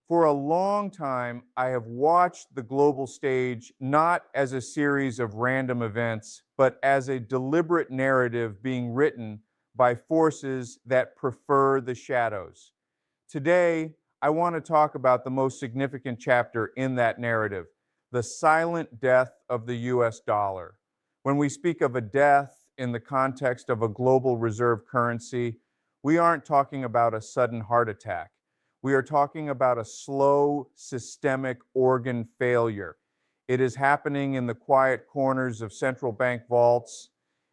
For a long time, I have watched the global stage not as a series of random events, but as a deliberate narrative being written by forces that prefer the shadows. Today, I want to talk about the most significant chapter in that narrative, the silent death of the US dollar. When we speak of a death in the context of a global reserve currency, we aren't talking about a sudden heart attack. We are talking about a slow, systemic organ failure. It is happening in the quiet corners of central bank vaults,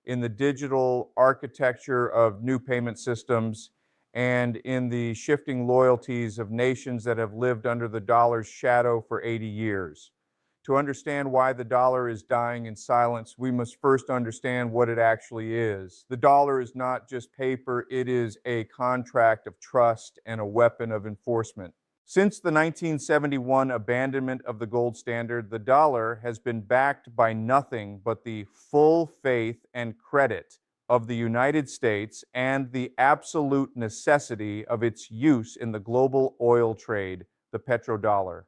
in the digital architecture of new payment systems, and in the shifting loyalties of nations that have lived under the dollar's shadow for 80 years. To understand why the dollar is dying in silence, we must first understand what it actually is. The dollar is not just paper, it is a contract of trust and a weapon of enforcement. Since the 1971 abandonment of the gold standard, the dollar has been backed by nothing but the full faith and credit of the United States and the absolute necessity of its use in the global oil trade, the petrodollar.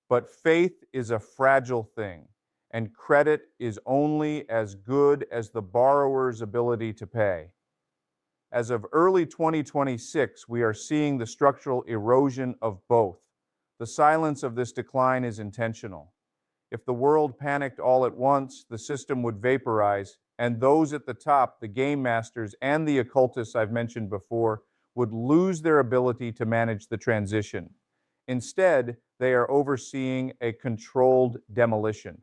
But faith is a fragile thing, and credit is only as good as the borrower's ability to pay. As of early 2026, we are seeing the structural erosion of both. The silence of this decline is intentional. If the world panicked all at once, the system would vaporize, and those at the top, the game masters and the occultists I've mentioned before, would lose their ability to manage the transition. Instead, they are overseeing a controlled demolition.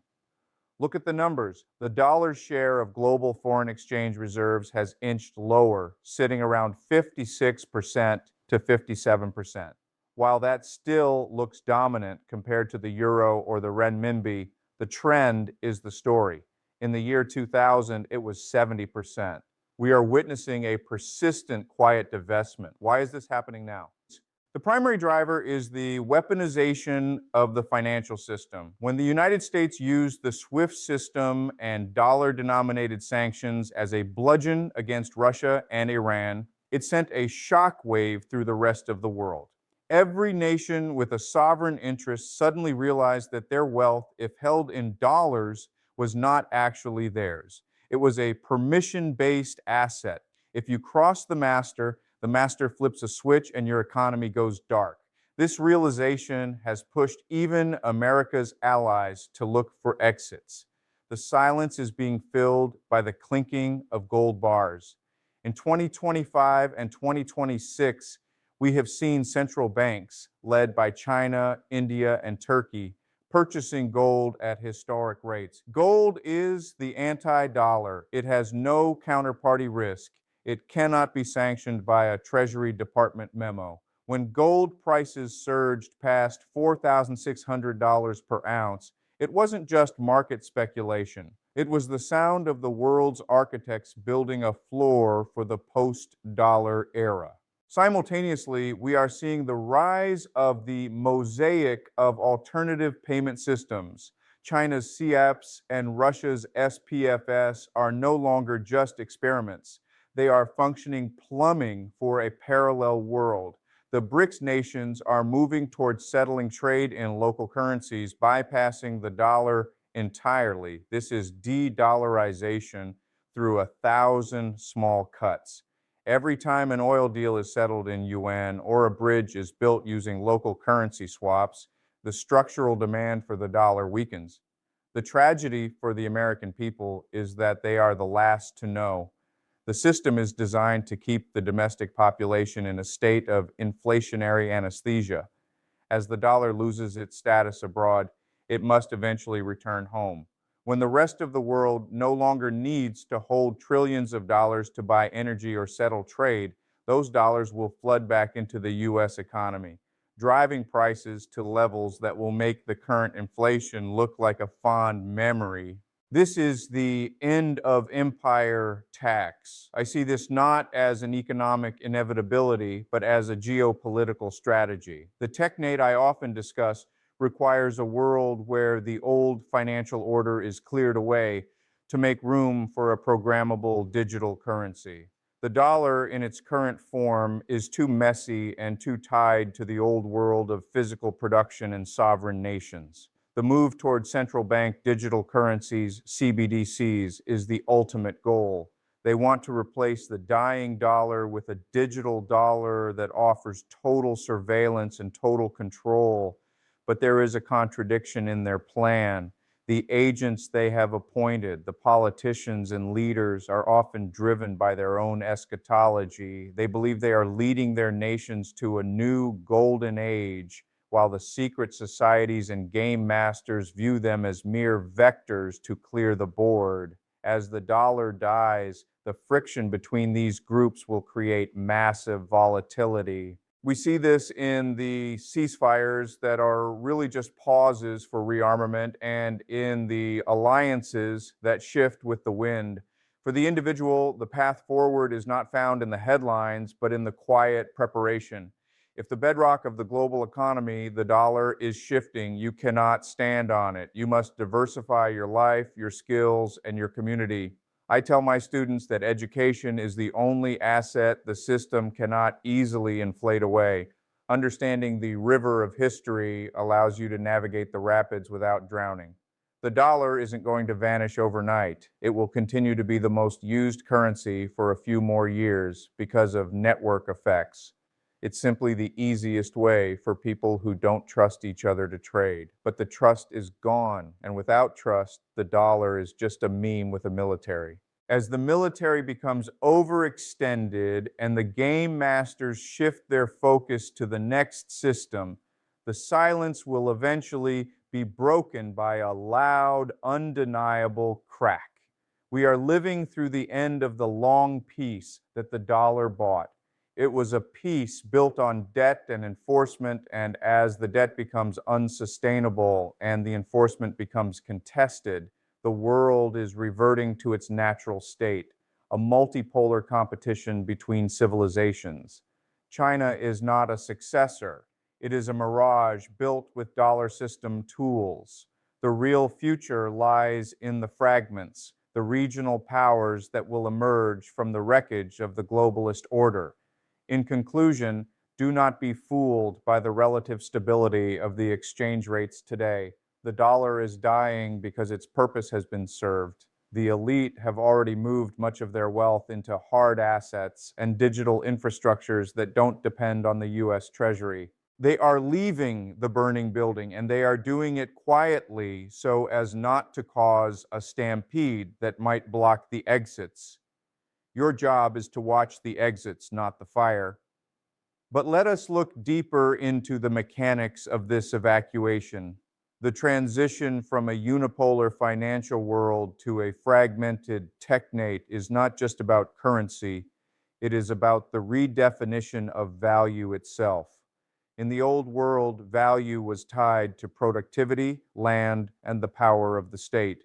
Look at the numbers. The dollar's share of global foreign exchange reserves has inched lower, sitting around 56% to 57%. While that still looks dominant compared to the euro or the renminbi, the trend is the story. In the year 2000, it was 70%. We are witnessing a persistent quiet divestment. Why is this happening now? The primary driver is the weaponization of the financial system. When the United States used the SWIFT system and dollar-denominated sanctions as a bludgeon against Russia and Iran, it sent a shockwave through the rest of the world. Every nation with a sovereign interest suddenly realized that their wealth, if held in dollars, was not actually theirs. It was a permission-based asset. If you cross the master flips a switch and your economy goes dark. This realization has pushed even America's allies to look for exits. The silence is being filled by the clinking of gold bars. In 2025 and 2026, we have seen central banks, led by China, India, and Turkey, purchasing gold at historic rates. Gold is the anti-dollar. It has no counterparty risk. It cannot be sanctioned by a Treasury Department memo. When gold prices surged past $4,600 per ounce, it wasn't just market speculation. It was the sound of the world's architects building a floor for the post-dollar era. Simultaneously, we are seeing the rise of the mosaic of alternative payment systems. China's CEPs and Russia's SPFS are no longer just experiments. They are functioning plumbing for a parallel world. The BRICS nations are moving towards settling trade in local currencies, bypassing the dollar entirely. This is de-dollarization through 1,000 small cuts. Every time an oil deal is settled in yuan or a bridge is built using local currency swaps, the structural demand for the dollar weakens. The tragedy for the American people is that they are the last to know. The system is designed to keep the domestic population in a state of inflationary anesthesia. As the dollar loses its status abroad, it must eventually return home. When the rest of the world no longer needs to hold trillions of dollars to buy energy or settle trade, those dollars will flood back into the U.S. economy, driving prices to levels that will make the current inflation look like a fond memory. This is the end of empire tax. I see this not as an economic inevitability, but as a geopolitical strategy. The technate I often discuss requires a world where the old financial order is cleared away to make room for a programmable digital currency. The dollar in its current form is too messy and too tied to the old world of physical production and sovereign nations. The move toward central bank digital currencies, CBDCs, is the ultimate goal. They want to replace the dying dollar with a digital dollar that offers total surveillance and total control. But there is a contradiction in their plan. The agents they have appointed, the politicians and leaders, are often driven by their own eschatology. They believe they are leading their nations to a new golden age, while the secret societies and game masters view them as mere vectors to clear the board. As the dollar dies, the friction between these groups will create massive volatility. We see this in the ceasefires that are really just pauses for rearmament and in the alliances that shift with the wind. For the individual, the path forward is not found in the headlines, but in the quiet preparation. If the bedrock of the global economy, the dollar, is shifting, you cannot stand on it. You must diversify your life, your skills, and your community. I tell my students that education is the only asset the system cannot easily inflate away. Understanding the river of history allows you to navigate the rapids without drowning. The dollar isn't going to vanish overnight. It will continue to be the most used currency for a few more years because of network effects. It's simply the easiest way for people who don't trust each other to trade. But the trust is gone, and without trust, the dollar is just a meme with a military. As the military becomes overextended and the game masters shift their focus to the next system, the silence will eventually be broken by a loud, undeniable crack. We are living through the end of the long peace that the dollar bought. It was a peace built on debt and enforcement, and as the debt becomes unsustainable and the enforcement becomes contested, the world is reverting to its natural state, a multipolar competition between civilizations. China is not a successor. It is a mirage built with dollar system tools. The real future lies in the fragments, the regional powers that will emerge from the wreckage of the globalist order. In conclusion, do not be fooled by the relative stability of the exchange rates today. The dollar is dying because its purpose has been served. The elite have already moved much of their wealth into hard assets and digital infrastructures that don't depend on the US Treasury. They are leaving the burning building, and they are doing it quietly so as not to cause a stampede that might block the exits. Your job is to watch the exits, not the fire. But let us look deeper into the mechanics of this evacuation. The transition from a unipolar financial world to a fragmented technate is not just about currency, it is about the redefinition of value itself. In the old world, value was tied to productivity, land, and the power of the state.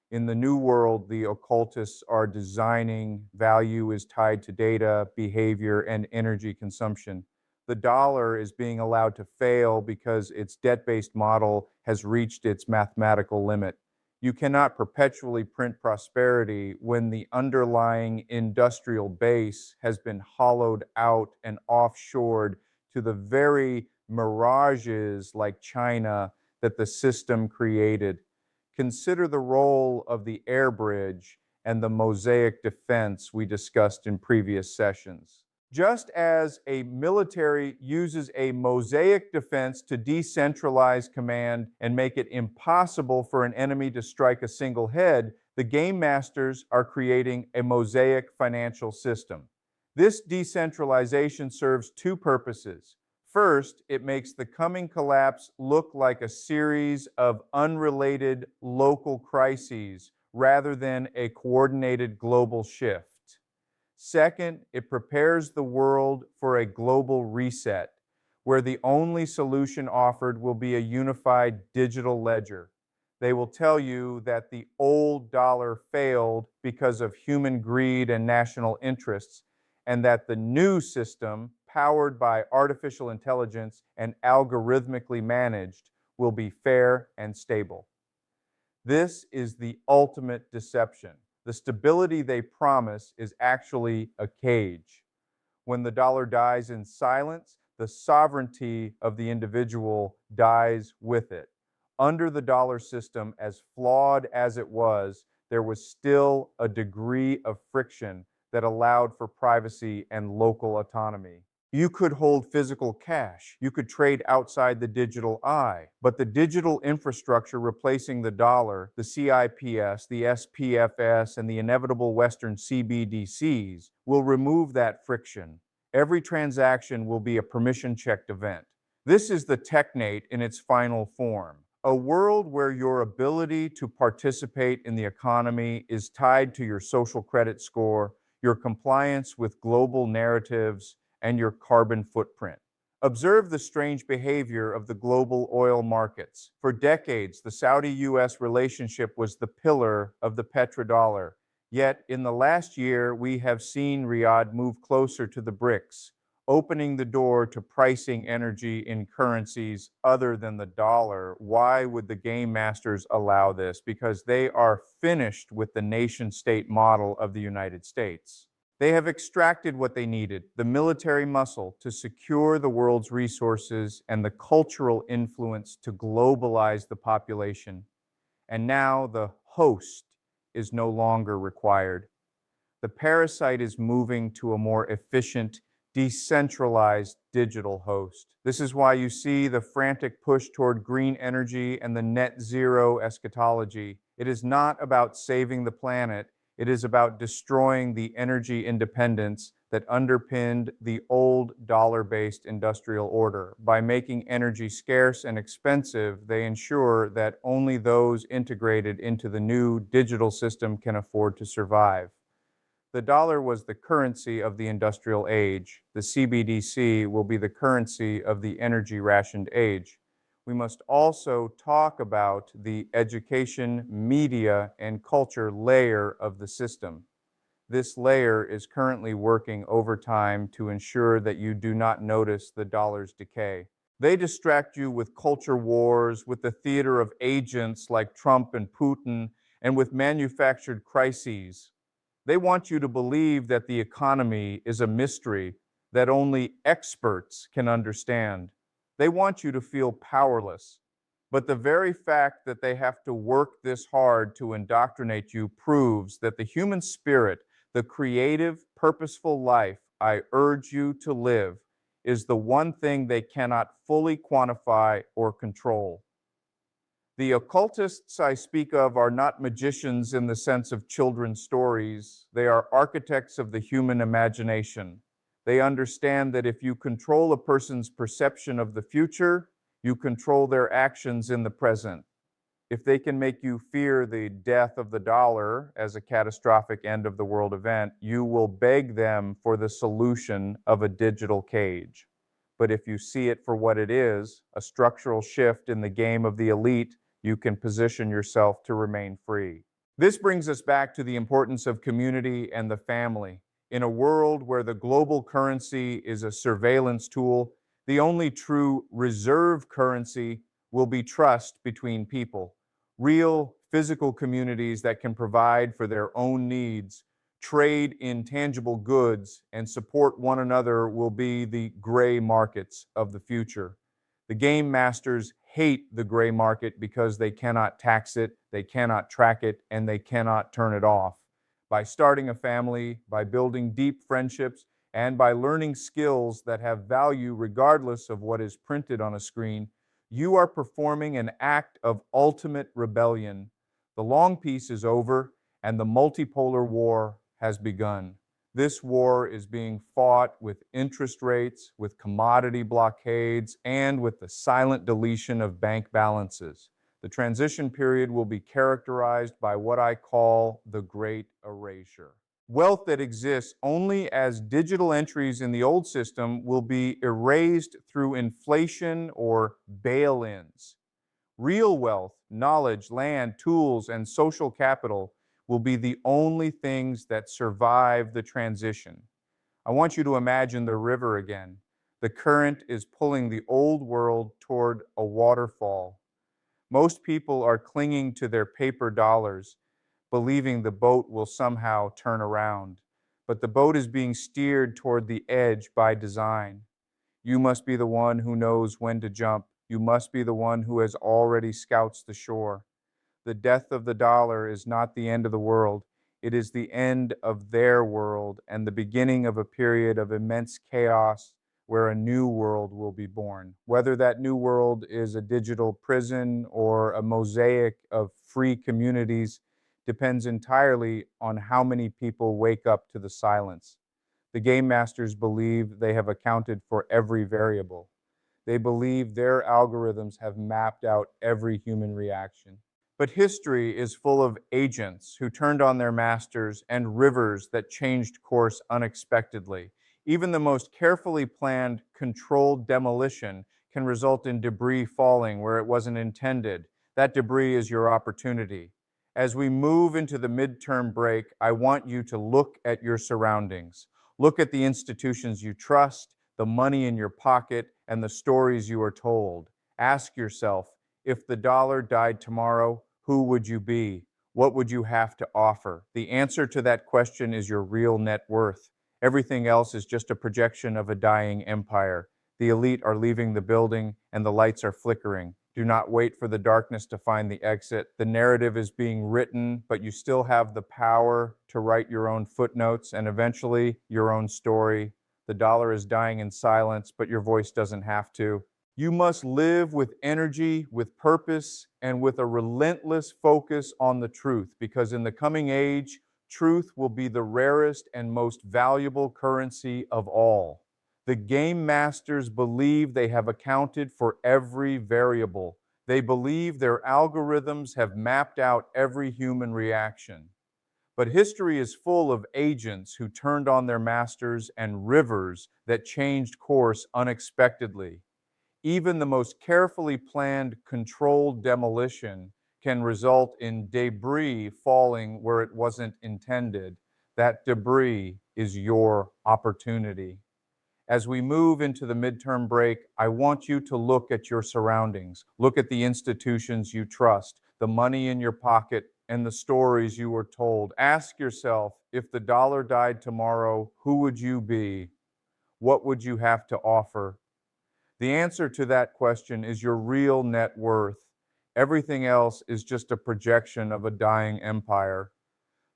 In the new world, the occultists are designing value is tied to data, behavior, and energy consumption. The dollar is being allowed to fail because its debt-based model has reached its mathematical limit. You cannot perpetually print prosperity when the underlying industrial base has been hollowed out and offshored to the very mirages like China that the system created. Consider the role of the air bridge and the mosaic defense we discussed in previous sessions. Just as a military uses a mosaic defense to decentralize command and make it impossible for an enemy to strike a single head, the game masters are creating a mosaic financial system. This decentralization serves two purposes. First, it makes the coming collapse look like a series of unrelated local crises rather than a coordinated global shift. Second, it prepares the world for a global reset, where the only solution offered will be a unified digital ledger. They will tell you that the old dollar failed because of human greed and national interests, and that the new system, powered by artificial intelligence and algorithmically managed, will be fair and stable. This is the ultimate deception. The stability they promise is actually a cage. When the dollar dies in silence, the sovereignty of the individual dies with it. Under the dollar system, as flawed as it was, there was still a degree of friction that allowed for privacy and local autonomy. You could hold physical cash. You could trade outside the digital eye. But the digital infrastructure replacing the dollar, the CIPS, the SPFS, and the inevitable Western CBDCs will remove that friction. Every transaction will be a permission-checked event. This is the technate in its final form. A world where your ability to participate in the economy is tied to your social credit score, your compliance with global narratives, and your carbon footprint. Observe the strange behavior of the global oil markets. For decades, the Saudi-US relationship was the pillar of the petrodollar. Yet, in the last year, we have seen Riyadh move closer to the BRICS, opening the door to pricing energy in currencies other than the dollar. Why would the game masters allow this? Because they are finished with the nation-state model of the United States. They have extracted what they needed, the military muscle to secure the world's resources and the cultural influence to globalize the population. And now the host is no longer required. The parasite is moving to a more efficient, decentralized digital host. This is why you see the frantic push toward green energy and the net zero eschatology. It is not about saving the planet. It is about destroying the energy independence that underpinned the old dollar-based industrial order. By making energy scarce and expensive, they ensure that only those integrated into the new digital system can afford to survive. The dollar was the currency of the industrial age. The CBDC will be the currency of the energy rationed age. We must also talk about the education, media, and culture layer of the system. This layer is currently working overtime to ensure that you do not notice the dollar's decay. They distract you with culture wars, with the theater of agents like Trump and Putin, and with manufactured crises. They want you to believe that the economy is a mystery that only experts can understand. They want you to feel powerless. But the very fact that they have to work this hard to indoctrinate you proves that the human spirit, the creative, purposeful life I urge you to live, is the one thing they cannot fully quantify or control. The occultists I speak of are not magicians in the sense of children's stories. They are architects of the human imagination. They understand that if you control a person's perception of the future, you control their actions in the present. If they can make you fear the death of the dollar as a catastrophic end of the world event, you will beg them for the solution of a digital cage. But if you see it for what it is, a structural shift in the game of the elite, you can position yourself to remain free. This brings us back to the importance of community and the family. In a world where the global currency is a surveillance tool, the only true reserve currency will be trust between people. Real physical communities that can provide for their own needs, trade in tangible goods, and support one another will be the gray markets of the future. The game masters hate the gray market because they cannot tax it, they cannot track it, and they cannot turn it off. By starting a family, by building deep friendships, and by learning skills that have value regardless of what is printed on a screen, you are performing an act of ultimate rebellion. The long peace is over, and the multipolar war has begun. This war is being fought with interest rates, with commodity blockades, and with the silent deletion of bank balances. The transition period will be characterized by what I call the Great Erasure. Wealth that exists only as digital entries in the old system will be erased through inflation or bail-ins. Real wealth, knowledge, land, tools, and social capital will be the only things that survive the transition. I want you to imagine the river again. The current is pulling the old world toward a waterfall. Most people are clinging to their paper dollars. believing the boat will somehow turn around. But the boat is being steered toward the edge by design. You must be the one who knows when to jump. You must be the one who has already scouts the shore. The death of the dollar is not the end of the world. It is the end of their world and the beginning of a period of immense chaos where a new world will be born. Whether that new world is a digital prison or a mosaic of free communities depends entirely on how many people wake up to the silence. The game masters believe they have accounted for every variable. They believe their algorithms have mapped out every human reaction. But history is full of agents who turned on their masters and rivers that changed course unexpectedly. Even the most carefully planned, controlled demolition can result in debris falling where it wasn't intended. That debris is your opportunity. As we move into the midterm break, I want you to look at your surroundings. Look at the institutions you trust, the money in your pocket, and the stories you are told. Ask yourself, if the dollar died tomorrow, who would you be? What would you have to offer? The answer to that question is your real net worth. Everything else is just a projection of a dying empire. The elite are leaving the building and the lights are flickering. Do not wait for the darkness to find the exit. The narrative is being written, but you still have the power to write your own footnotes and eventually your own story. The dollar is dying in silence, but your voice doesn't have to. You must live with energy, with purpose, and with a relentless focus on the truth, because in the coming age, truth will be the rarest and most valuable currency of all. The game masters believe they have accounted for every variable. They believe their algorithms have mapped out every human reaction. But history is full of agents who turned on their masters and rivers that changed course unexpectedly. Even the most carefully planned, controlled demolition can result in debris falling where it wasn't intended. That debris is your opportunity. As we move into the midterm break, I want you to look at your surroundings. Look at the institutions you trust, the money in your pocket, and the stories you were told. Ask yourself, if the dollar died tomorrow, who would you be? What would you have to offer? The answer to that question is your real net worth. Everything else is just a projection of a dying empire.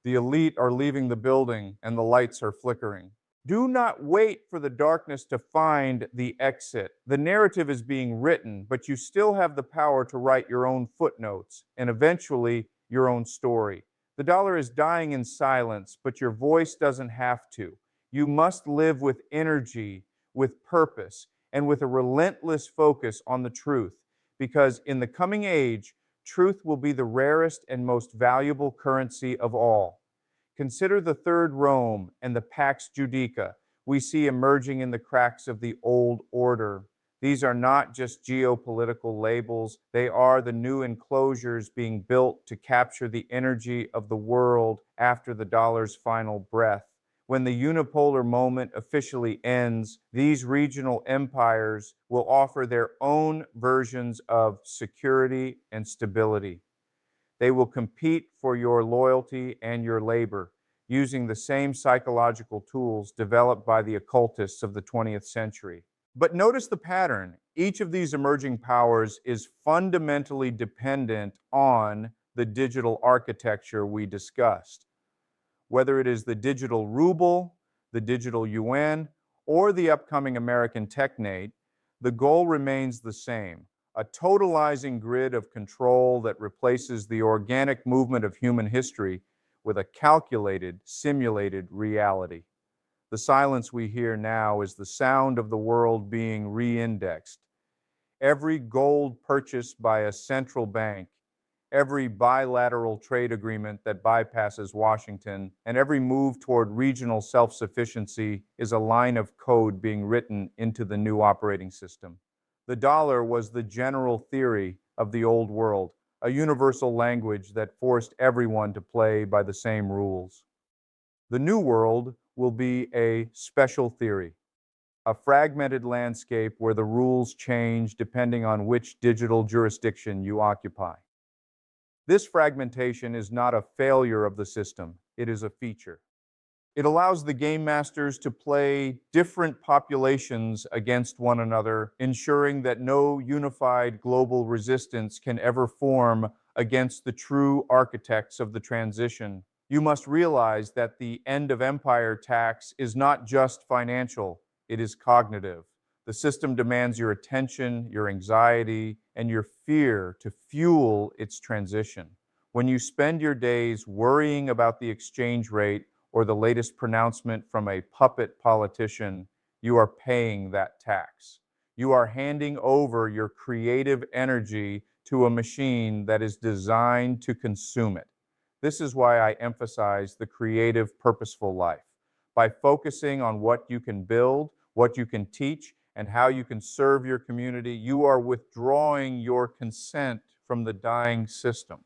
The elite are leaving the building and the lights are flickering. Do not wait for the darkness to find the exit. The narrative is being written, but you still have the power to write your own footnotes and eventually your own story. The dollar is dying in silence, but your voice doesn't have to. You must live with energy, with purpose, and with a relentless focus on the truth, because in the coming age, truth will be the rarest and most valuable currency of all. Consider the Third Rome and the Pax Judica we see emerging in the cracks of the old order. These are not just geopolitical labels, they are the new enclosures being built to capture the energy of the world after the dollar's final breath. When the unipolar moment officially ends, these regional empires will offer their own versions of security and stability. They will compete for your loyalty and your labor, using the same psychological tools developed by the occultists of the 20th century. But notice the pattern. Each of these emerging powers is fundamentally dependent on the digital architecture we discussed. Whether it is the digital ruble, the digital yuan, or the upcoming American technate, the goal remains the same: a totalizing grid of control that replaces the organic movement of human history with a calculated, simulated reality. The silence we hear now is the sound of the world being re-indexed. Every gold purchased by a central bank, every bilateral trade agreement that bypasses Washington, and every move toward regional self-sufficiency is a line of code being written into the new operating system. The dollar was the general theory of the old world, a universal language that forced everyone to play by the same rules. The new world will be a special theory, a fragmented landscape where the rules change depending on which digital jurisdiction you occupy. This fragmentation is not a failure of the system, it is a feature. It allows the game masters to play different populations against one another, ensuring that no unified global resistance can ever form against the true architects of the transition. You must realize that the end of empire tax is not just financial, it is cognitive. The system demands your attention, your anxiety, and your fear to fuel its transition. When you spend your days worrying about the exchange rate or the latest pronouncement from a puppet politician, you are paying that tax. You are handing over your creative energy to a machine that is designed to consume it. This is why I emphasize the creative, purposeful life. By focusing on what you can build, what you can teach, and how you can serve your community, you are withdrawing your consent from the dying system.